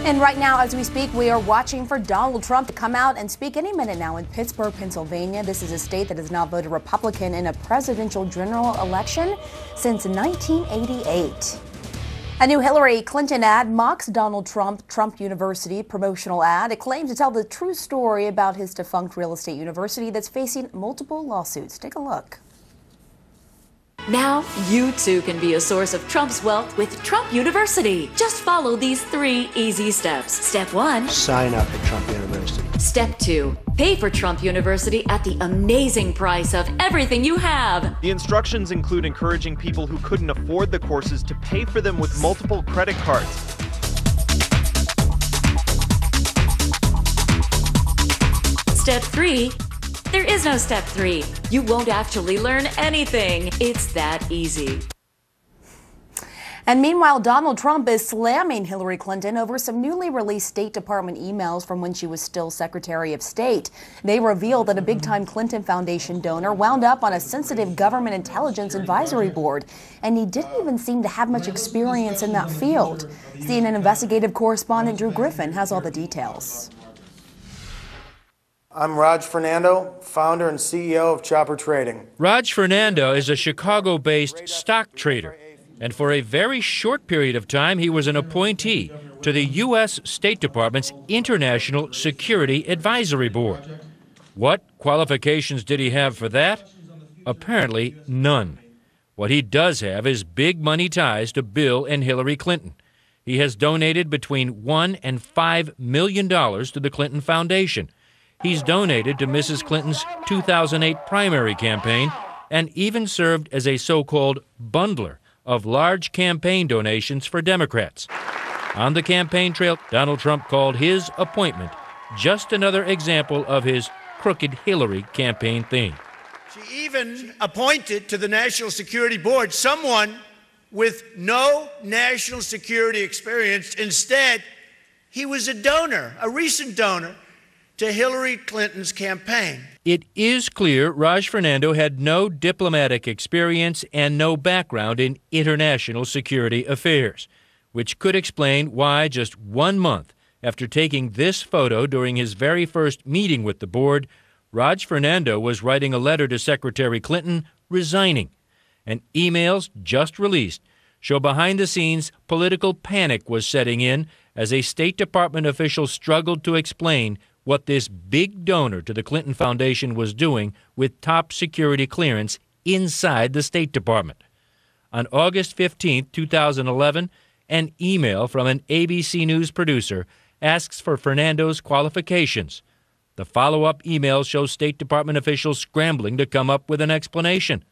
And right now, as we speak, we are watching for Donald Trump to come out and speak any minute now in Pittsburgh, Pennsylvania. This is a state that has not voted Republican in a presidential general election since 1988. A new Hillary Clinton ad mocks Donald Trump University promotional ad. It claims to tell the true story about his defunct real estate university that's facing multiple lawsuits. Take a look. Now, you too can be a source of Trump's wealth with Trump University. Just follow these 3 easy steps. Step 1. Sign up at Trump University. Step 2. Pay for Trump University at the amazing price of everything you have. The instructions include encouraging people who couldn't afford the courses to pay for them with multiple credit cards. Step 3. There is no step 3. You won't actually learn anything. It's that easy. And meanwhile, Donald Trump is slamming Hillary Clinton over some newly released State Department emails from when she was still Secretary of State. They reveal that a big-time Clinton Foundation donor wound up on a sensitive government intelligence advisory board, and he didn't even seem to have much experience in that field. CNN investigative correspondent Drew Griffin has all the details. I'm Raj Fernando, founder and CEO of Chopper Trading. Raj Fernando is a Chicago-based stock trader, and for a very short period of time, he was an appointee to the U.S. State Department's International Security Advisory Board. What qualifications did he have for that? Apparently none. What he does have is big money ties to Bill and Hillary Clinton. He has donated between $1 and $5 million to the Clinton Foundation. He's donated to Mrs. Clinton's 2008 primary campaign and even served as a so-called bundler of large campaign donations for Democrats. On the campaign trail, Donald Trump called his appointment just another example of his crooked Hillary campaign theme. She even appointed to the National Security Board someone with no national security experience. Instead, he was a donor, a recent donor, to Hillary Clinton's campaign. It is clear Raj Fernando had no diplomatic experience and no background in international security affairs, which could explain why just 1 month after taking this photo during his very first meeting with the board, Raj Fernando was writing a letter to Secretary Clinton resigning. And emails just released show behind-the-scenes political panic was setting in as a State Department official struggled to explain what this big donor to the Clinton Foundation was doing with top security clearance inside the State Department. On August 15, 2011, an email from an ABC News producer asks for Fernando's qualifications. The follow-up email shows State Department officials scrambling to come up with an explanation.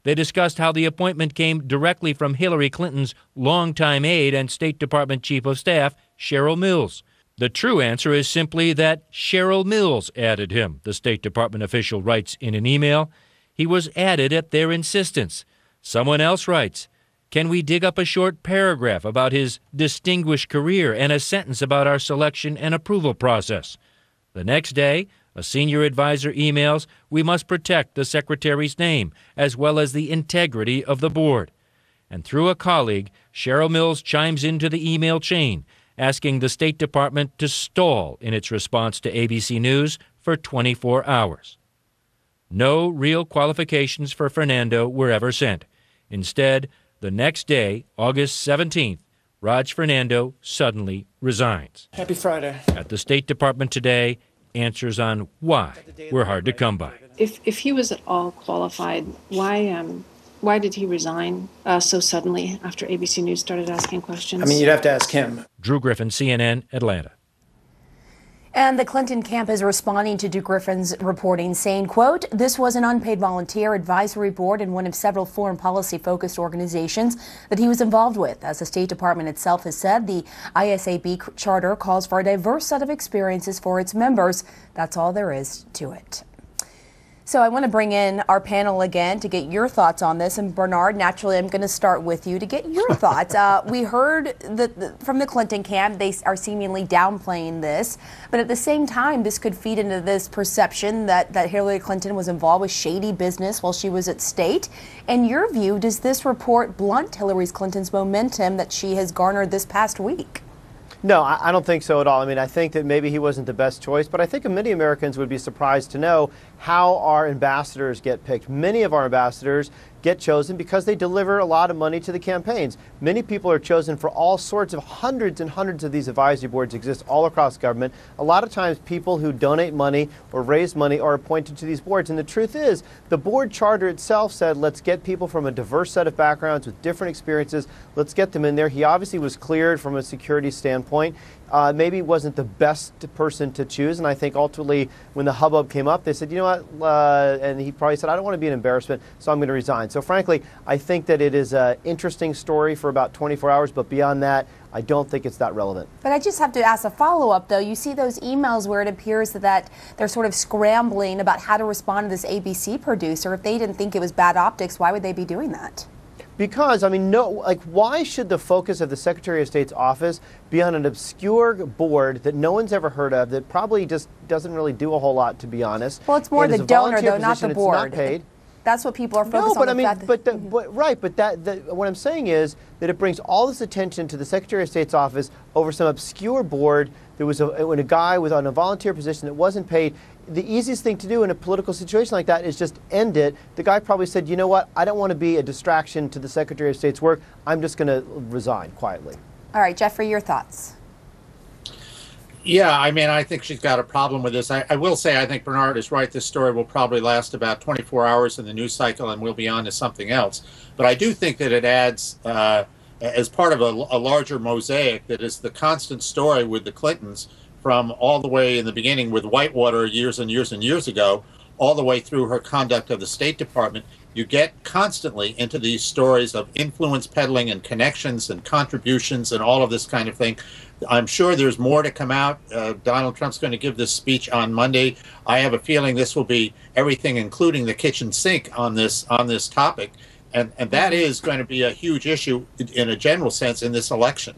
They discussed how the appointment came directly from Hillary Clinton's longtime aide and State Department Chief of Staff, Cheryl Mills. The true answer is simply that Cheryl Mills added him, the State Department official writes in an email. He was added at their insistence. Someone else writes, "Can we dig up a short paragraph about his distinguished career and a sentence about our selection and approval process?" The next day, a senior advisor emails, "We must protect the Secretary's name as well as the integrity of the board." And through a colleague, Cheryl Mills chimes into the email chain, asking the State Department to stall in its response to ABC News for 24 hours. No real qualifications for Fernando were ever sent. Instead, the next day, August 17th, Raj Fernando suddenly resigns. Happy Friday. At the State Department today, answers on why were hard to come by. If he was at all qualified, why did he resign so suddenly after ABC News started asking questions? I mean, you'd have to ask him. Drew Griffin, CNN, Atlanta. And the Clinton camp is responding to Drew Griffin's reporting, saying, quote, "This was an unpaid volunteer advisory board in one of several foreign policy-focused organizations that he was involved with. As the State Department itself has said, the ISAB charter calls for a diverse set of experiences for its members. That's all there is to it." So I want to bring in our panel again to get your thoughts on this. And Bernard, naturally, I'm going to start with you to get your thoughts. We heard from the Clinton camp, they are seemingly downplaying this. But at the same time, this could feed into this perception that Hillary Clinton was involved with shady business while she was at state. In your view, does this report blunt Hillary Clinton's momentum that she has garnered this past week? No, I don't think so at all. I mean, I think that maybe he wasn't the best choice, but I think many Americans would be surprised to know how our ambassadors get picked. Many of our ambassadors get chosen because they deliver a lot of money to the campaigns. Many people are chosen for all sorts of hundreds and hundreds of these advisory boards exist all across government. A lot of times people who donate money or raise money are appointed to these boards. And the truth is, the board charter itself said, let's get people from a diverse set of backgrounds with different experiences. Let's get them in there. He obviously was cleared from a security standpoint. Maybe wasn't the best person to choose. And I think ultimately when the hubbub came up, they said, you know what, and he probably said, I don't want to be an embarrassment, so I'm going to resign. So frankly, I think that it is an interesting story for about 24 hours, but beyond that, I don't think it's that relevant. But I just have to ask a follow-up, though. You see those emails where it appears that they're sort of scrambling about how to respond to this ABC producer. If they didn't think it was bad optics, why would they be doing that? Because, I mean, why should the focus of the Secretary of State's office be on an obscure board that no one's ever heard of, that probably just doesn't really do a whole lot, to be honest? Well, it's more the donor, though, not the board. It's not paid. That's what people are focused on. No, but I mean, what I'm saying is that it brings all this attention to the Secretary of State's office over some obscure board. There was a guy was on a volunteer position that wasn't paid. The easiest thing to do in a political situation like that is just end it. The guy probably said, you know what, I don't want to be a distraction to the Secretary of State's work. I'm just going to resign quietly. All right, Jeffrey, your thoughts? Yeah, I mean, I think she's got a problem with this. I will say I think Bernard is right. This story will probably last about 24 hours in the news cycle and we'll be on to something else. But I do think that it adds, as part of a larger mosaic, that is the constant story with the Clintons from all the way in the beginning with Whitewater years and years and years ago, all the way through her conduct of the State Department. You get constantly into these stories of influence peddling and connections and contributions and all of this kind of thing. I'm sure there's more to come out. Donald Trump's going to give this speech on Monday. I have a feeling this will be everything, including the kitchen sink on this topic. And that is going to be a huge issue in a general sense in this election.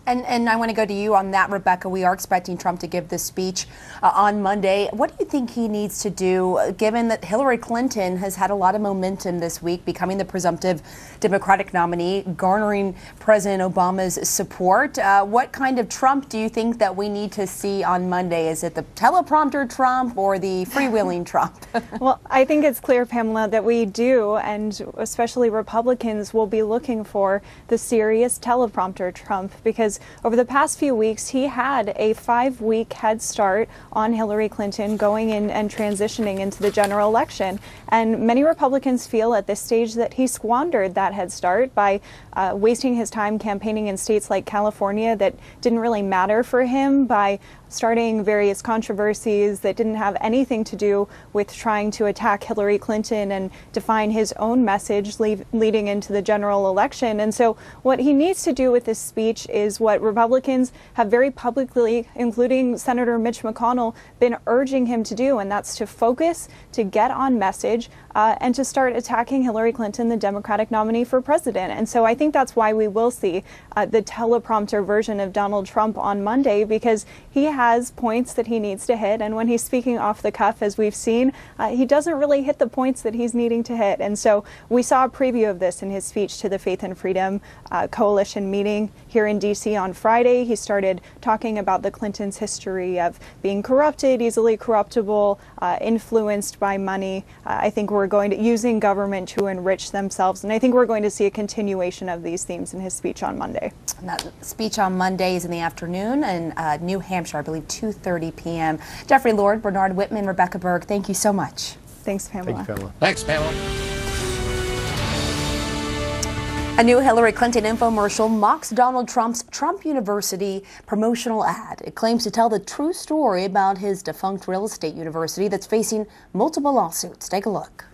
And I want to go to you on that, Rebecca. We are expecting Trump to give this speech on Monday. What do you think he needs to do, given that Hillary Clinton has had a lot of momentum this week, becoming the presumptive Democratic nominee, garnering President Obama's support? What kind of Trump do you think that we need to see on Monday? Is it the teleprompter Trump or the freewheeling Trump? Well, I think it's clear, Pamela, that we do, and especially Republicans will be looking for the serious teleprompter Trump, because over the past few weeks, he had a 5-week head start on Hillary Clinton going in and transitioning into the general election. And many Republicans feel at this stage that he squandered that head start by wasting his time campaigning in states like California that didn't really matter for him, by starting various controversies that didn't have anything to do with trying to attack Hillary Clinton and define his own message leading into the general election. And so what he needs to do with this speech is what Republicans have very publicly, including Senator Mitch McConnell, been urging him to do, and that's to focus, to get on message, and to start attacking Hillary Clinton, the Democratic nominee for president. And so I think that's why we will see the teleprompter version of Donald Trump on Monday, because he has points that he needs to hit, and when he's speaking off the cuff, as we've seen, he doesn't really hit the points that he's needing to hit. And so we saw a preview of this in his speech to the Faith and Freedom Coalition meeting here in D.C. on Friday. He started talking about the Clintons' history of being corrupted, easily corruptible, influenced by money. I think we're going to using government to enrich themselves, and I think we're going to see a continuation of these themes in his speech on Monday. And that speech on Monday is in the afternoon in New Hampshire, I believe 2:30 p.m. Jeffrey Lord, Bernard Whitman, Rebecca Berg, thank you so much. Thanks, Pamela. Thank you, Pamela. Thanks, Pamela. A new Hillary Clinton infomercial mocks Donald Trump's Trump University promotional ad. It claims to tell the true story about his defunct real estate university that's facing multiple lawsuits. Take a look.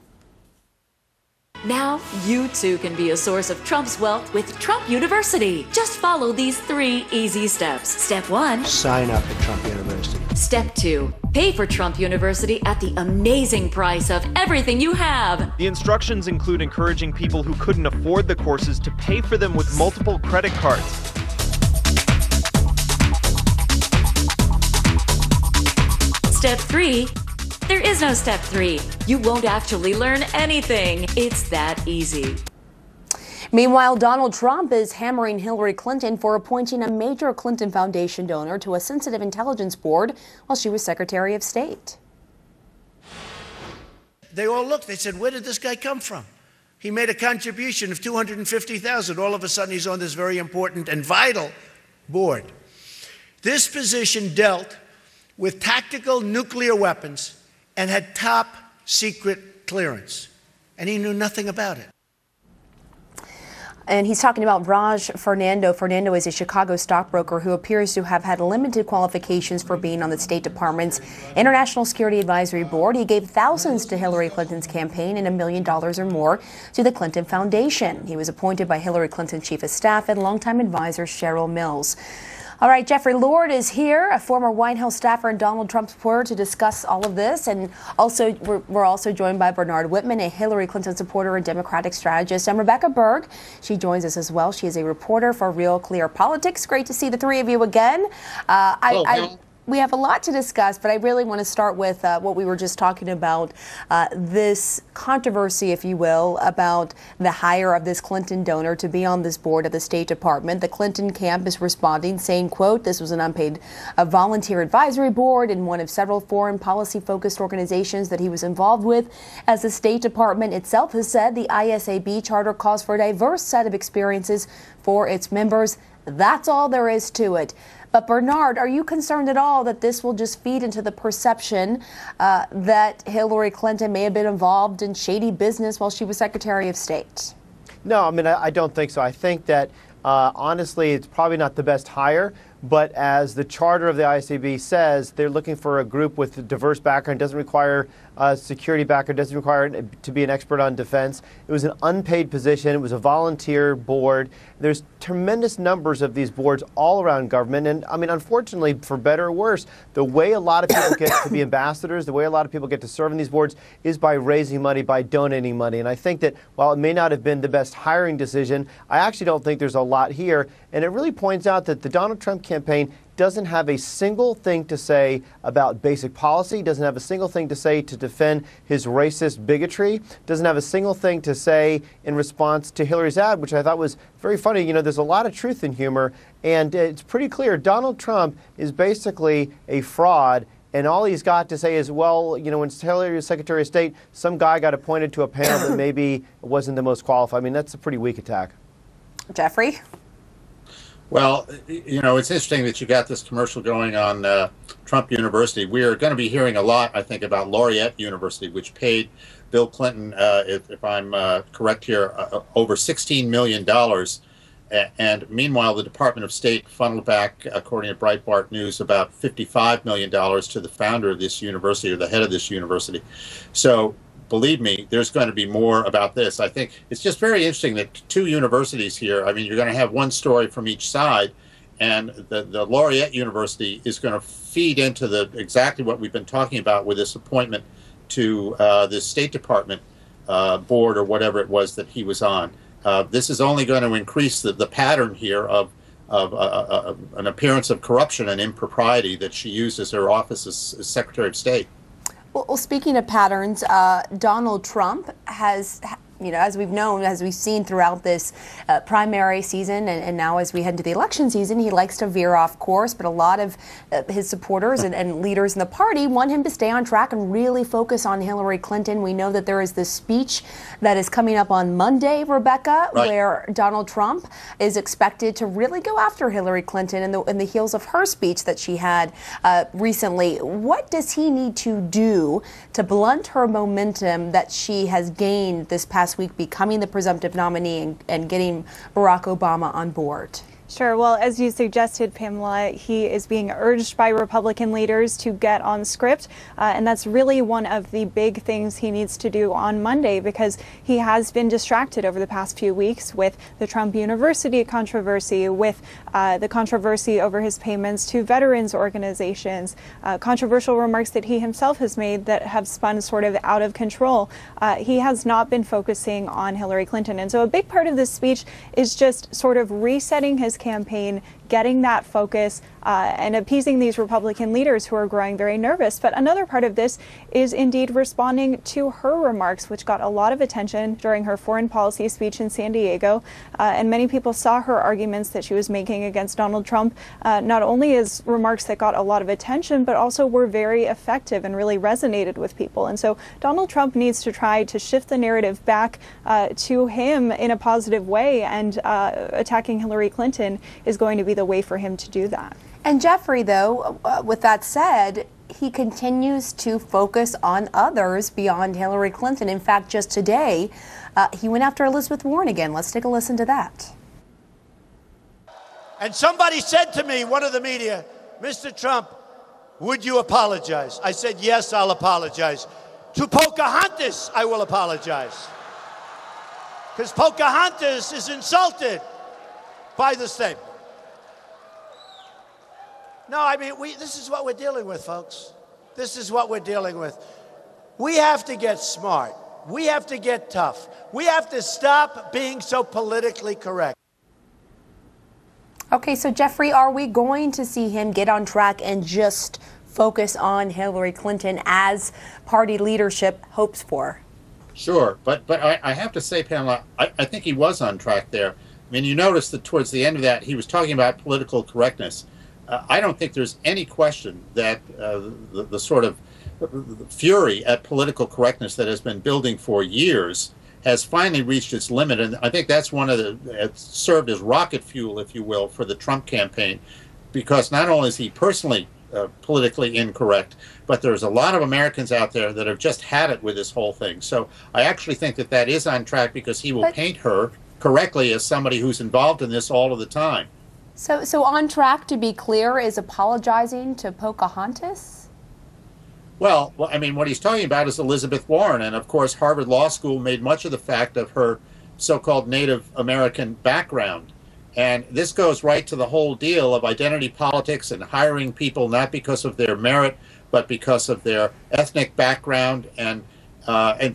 Now you too can be a source of Trump's wealth with Trump University. Just follow these 3 easy steps. Step 1. Sign up at Trump University. Step 2. Pay for Trump University at the amazing price of everything you have. The instructions include encouraging people who couldn't afford the courses to pay for them with multiple credit cards. Step 3. There is no step 3. You won't actually learn anything. It's that easy. Meanwhile, Donald Trump is hammering Hillary Clinton for appointing a major Clinton Foundation donor to a sensitive intelligence board while she was Secretary of State. They all looked. They said, where did this guy come from? He made a contribution of $250,000. All of a sudden, he's on this very important and vital board. This position dealt with tactical nuclear weapons and had top secret clearance. And he knew nothing about it. And he's talking about Raj Fernando. Fernando is a Chicago stockbroker who appears to have had limited qualifications for being on the State Department's International Security Advisory Board. He gave thousands to Hillary Clinton's campaign and $1 million or more to the Clinton Foundation. He was appointed by Hillary Clinton's chief of staff and longtime advisor Cheryl Mills. All right, Jeffrey Lord is here, a former White House staffer and Donald Trump supporter, to discuss all of this. And also, we're also joined by Bernard Whitman, a Hillary Clinton supporter and Democratic strategist, and Rebecca Berg. She joins us as well. She is a reporter for Real Clear Politics. Great to see the three of you again. We have a lot to discuss, but I really want to start with what we were just talking about, this controversy, if you will, about the hire of this Clinton donor to be on this board of the State Department. The Clinton camp is responding, saying, quote, this was an unpaid volunteer advisory board and one of several foreign policy-focused organizations that he was involved with. As the State Department itself has said, the ISAB charter calls for a diverse set of experiences for its members. That's all there is to it. But Bernard, are you concerned at all that this will just feed into the perception that Hillary Clinton may have been involved in shady business while she was Secretary of State? No, I mean, I don't think so. I think that, honestly, it's probably not the best hire. But as the charter of the ISAB says, they're looking for a group with a diverse background. It doesn't require a security background. It doesn't require to be an expert on defense. It was an unpaid position. It was a volunteer board. There's tremendous numbers of these boards all around government. And, I mean, unfortunately, for better or worse, the way a lot of people get to be ambassadors, the way a lot of people get to serve in these boards is by raising money, by donating money. And I think that while it may not have been the best hiring decision, I actually don't think there's a lot here. And it really points out that the Donald Trump campaign doesn't have a single thing to say about basic policy, doesn't have a single thing to say to defend his racist bigotry, doesn't have a single thing to say in response to Hillary's ad, which I thought was very funny. You know, there's a lot of truth in humor, and it's pretty clear Donald Trump is basically a fraud. And all he's got to say is, well, you know, when Hillary was Secretary of State, some guy got appointed to a panel that maybe wasn't the most qualified. I mean, that's a pretty weak attack. Jeffrey? Well, you know, it's interesting that you got this commercial going on Trump University. We are going to be hearing a lot, I think, about Laureate University, which paid Bill Clinton, if I'm correct here, over $16 million. And meanwhile, the Department of State funneled back, according to Breitbart News, about $55 million to the founder of this university, or the head of this university. So believe me, there's going to be more about this. I think it's just very interesting that two universities here, I mean, you're going to have one story from each side, and the Laureate University is going to feed into exactly what we've been talking about with this appointment to the State Department board, or whatever it was that he was on. This is only going to increase the pattern here of an appearance of corruption and impropriety that she uses her office as Secretary of State. Well, speaking of patterns, Donald Trump has, you know, as we've known, as we've seen throughout this primary season, and now as we head into the election season, he likes to veer off course. But a lot of his supporters and leaders in the party want him to stay on track and really focus on Hillary Clinton. We know that there is this speech that is coming up on Monday, Rebecca, right, where Donald Trump is expected to really go after Hillary Clinton in the heels of her speech that she had recently. What does he need to do to blunt her momentum that she has gained this past week, becoming the presumptive nominee and getting Barack Obama on board? Sure. Well, as you suggested, Pamela, he is being urged by Republican leaders to get on script. And that's really one of the big things he needs to do on Monday, because he has been distracted over the past few weeks with the Trump University controversy, with the controversy over his payments to veterans organizations, controversial remarks that he himself has made that have spun sort of out of control. He has not been focusing on Hillary Clinton. And so a big part of this speech is just sort of resetting his campaign, getting that focus and appeasing these Republican leaders who are growing very nervous. But another part of this is indeed responding to her remarks, which got a lot of attention during her foreign policy speech in San Diego. And many people saw her arguments that she was making against Donald Trump, not only as remarks that got a lot of attention, but also were very effective and really resonated with people. And so Donald Trump needs to try to shift the narrative back to him in a positive way, and attacking Hillary Clinton is going to be the way for him to do that. And Jeffrey, though, with that said, he continues to focus on others beyond Hillary Clinton. In fact, just today, he went after Elizabeth Warren again. Let's take a listen to that. And somebody said to me, one of the media, Mr. Trump, would you apologize? I said, yes, I'll apologize. To Pocahontas, I will apologize. Because Pocahontas is insulted by the statement. No, I mean, this is what we're dealing with, folks. This is what we're dealing with. We have to get smart. We have to get tough. We have to stop being so politically correct. Okay, so Jeffrey, are we going to see him get on track and just focus on Hillary Clinton as party leadership hopes for? Sure, but I have to say, Pamela, I think he was on track there. I mean, you notice that towards the end of that, he was talking about political correctness. I don't think there's any question that the sort of fury at political correctness that has been building for years has finally reached its limit. And I think that's one of it served as rocket fuel, if you will, for the Trump campaign, because not only is he personally politically incorrect, but there's a lot of Americans out there that have just had it with this whole thing. So I actually think that that is on track, because he will paint her correctly as somebody who's involved in this all of the time. So on track, to be clear, is apologizing to Pocahontas? Well, I mean, what he's talking about is Elizabeth Warren. And of course, Harvard Law School made much of the fact of her so-called Native American background. And this goes right to the whole deal of identity politics and hiring people not because of their merit, but because of their ethnic background and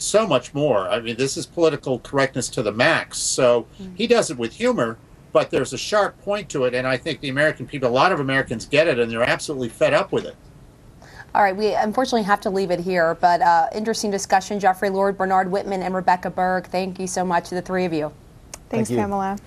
so much more. I mean, this is political correctness to the max. So he does it with humor, but there's a sharp point to it. And I think the American people, a lot of Americans get it, and they're absolutely fed up with it. All right, we unfortunately have to leave it here, but interesting discussion. Jeffrey Lord, Bernard Whitman, and Rebecca Berg, thank you so much to the three of you. Thanks, Pamela.